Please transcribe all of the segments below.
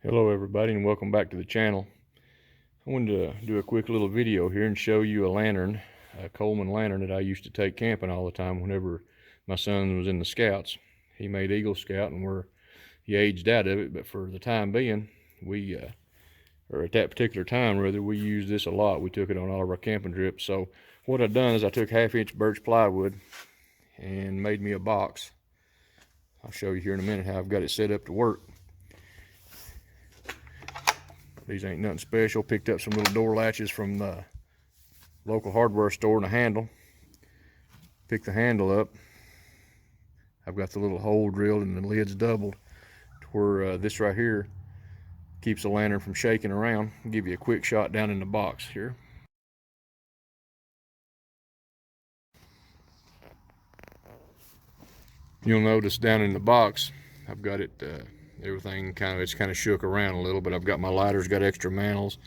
Hello everybody and welcome back to the channel. I wanted to do a quick little video here and show you a lantern, a Coleman Lantern that I used to take camping all the time whenever my son was in the Scouts. He made Eagle Scout and he aged out of it, but for the time being, or at that particular time rather, we used this a lot. We took it on all of our camping trips. So what I've done is I took 1/2 inch birch plywood and made me a box. I'll show you here in a minute how I've got it set up to work. These ain't nothing special. Picked up some little door latches from the local hardware store and a handle. Pick the handle up. I've got the little hole drilled and the lid's doubled to where this right here keeps the lantern from shaking around. I'll give you a quick shot down in the box here. You'll notice down in the box I've got it everything it's kind of shook around a little, but I've got my lighters, got extra mantles,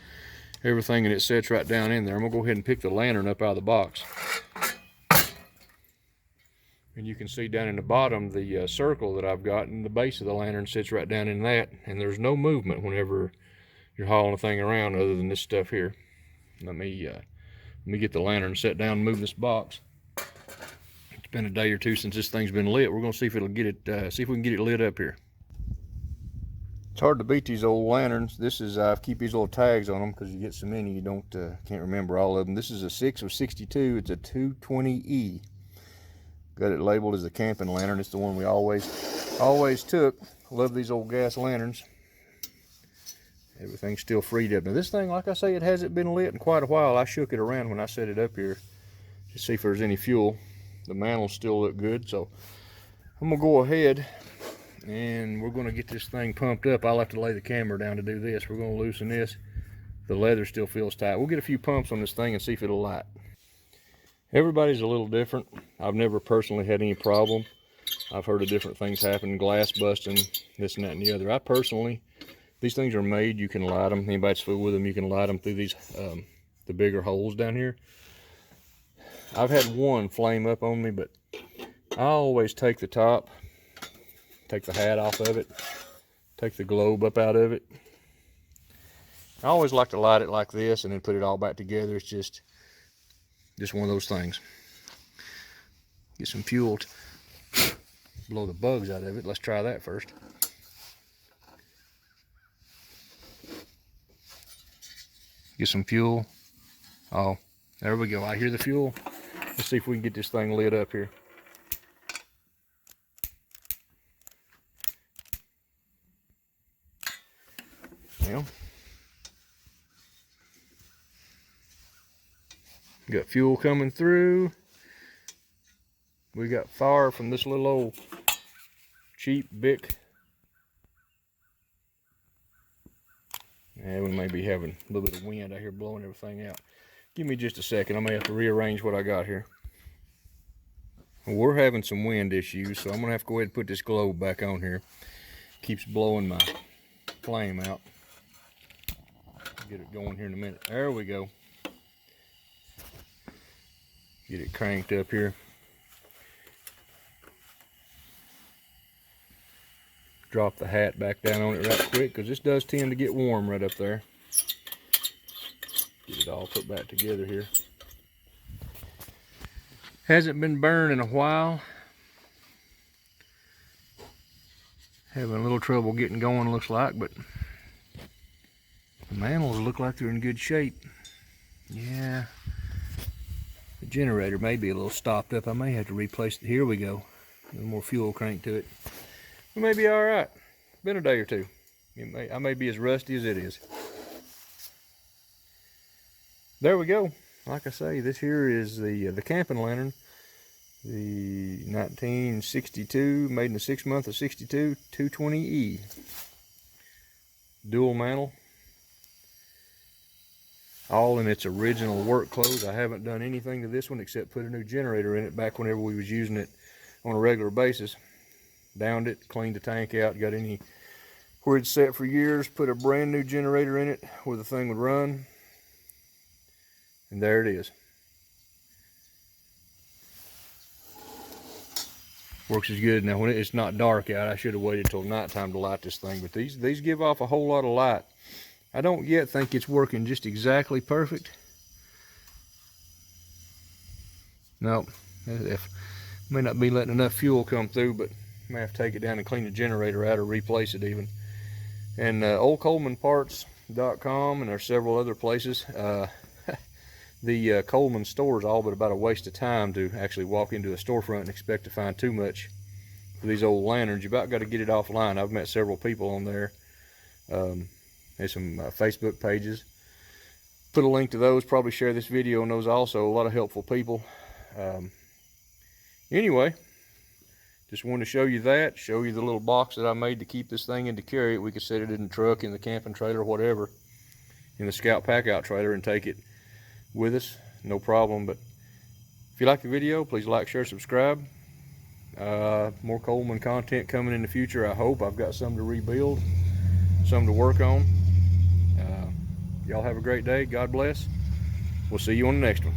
everything, and it sits right down in there. I'm gonna go ahead and pick the lantern up out of the box, and you can see down in the bottom the circle that I've got, and the base of the lantern sits right down in that, and there's no movement whenever you're hauling a thing around other than this stuff here. Let me get the lantern set down and move this box. It's been a day or two since this thing's been lit. We're gonna see if it'll get it, see if we can get it lit up here. It's hard to beat these old lanterns. This is, I keep these little tags on them because you get so many you can't remember all of them. This is a 6 of 62. It's a 220E. Got it labeled as a camping lantern. It's the one we always took. Love these old gas lanterns. Everything's still freed up. Now this thing, like I say, it hasn't been lit in quite a while. I shook it around when I set it up here to see if there's any fuel. The mantles still look good, so I'm gonna go ahead and we're going to get this thing pumped up. I'll have to lay the camera down to do this. We're going to loosen this. The leather still feels tight. We'll get a few pumps on this thing and see if it'll light. Everybody's a little different. I've never personally had any problem. I've heard of different things happen, glass busting, this and that and the other. I personally, these things are made, you can light them. Anybody's fooled with them, you can light them through these, the bigger holes down here. I've had one flame up on me, but I always take the top, take the hat off of it, take the globe up out of it. I always like to light it like this and then put it all back together. It's just one of those things. Get some fuel to blow the bugs out of it. Let's try that first. Get some fuel. Oh, there we go. I hear the fuel. Let's see if we can get this thing lit up here. Well, got fuel coming through. We got fire from this little old cheap Bic. And we may be having a little bit of wind out here blowing everything out. Give me just a second. I may have to rearrange what I got here. We're having some wind issues, so I'm gonna have to go ahead and put this globe back on here. Keeps blowing my flame out. Get it going here in a minute. There we go. Get it cranked up here. Drop the hat back down on it right quick because this does tend to get warm right up there. Get it all put back together here. Hasn't been burned in a while. Having a little trouble getting going, looks like, but the mantles look like they're in good shape. Yeah. The generator may be a little stopped up. I may have to replace it. Here we go. A little more fuel crank to it. We may be all right. Been a day or two. I may be as rusty as it is. There we go. Like I say, this here is the camping lantern. The 1962, made in the 6th month of 62, 220E. Dual mantle. All in its original work clothes. I haven't done anything to this one except put a new generator in it back whenever we was using it on a regular basis. Downed it, cleaned the tank out, got any where it's set for years, put a brand new generator in it where the thing would run. And there it is. works as good. Now when it's not dark out, I should have waited till nighttime to light this thing, but these give off a whole lot of light. I don't yet think it's working just exactly perfect. No, may not be letting enough fuel come through, but may have to take it down and clean the generator out or replace it even. And oldcolemanparts.com, and there's several other places. The Coleman store is all but about a waste of time to actually walk into a storefront and expect to find too much for these old lanterns. You about got to get it offline. I've met several people on there. There's some Facebook pages. Put a link to those. Probably share this video on those also. A lot of helpful people. Anyway, just wanted to show you that. Show you the little box that I made to keep this thing in to carry it. We could set it in the truck, in the camping trailer, whatever, in the Scout pack out trailer, and take it with us, no problem. But if you like the video, please like, share, subscribe. More Coleman content coming in the future, I hope. I've got some to rebuild, some to work on. Y'all have a great day. God bless. We'll see you on the next one.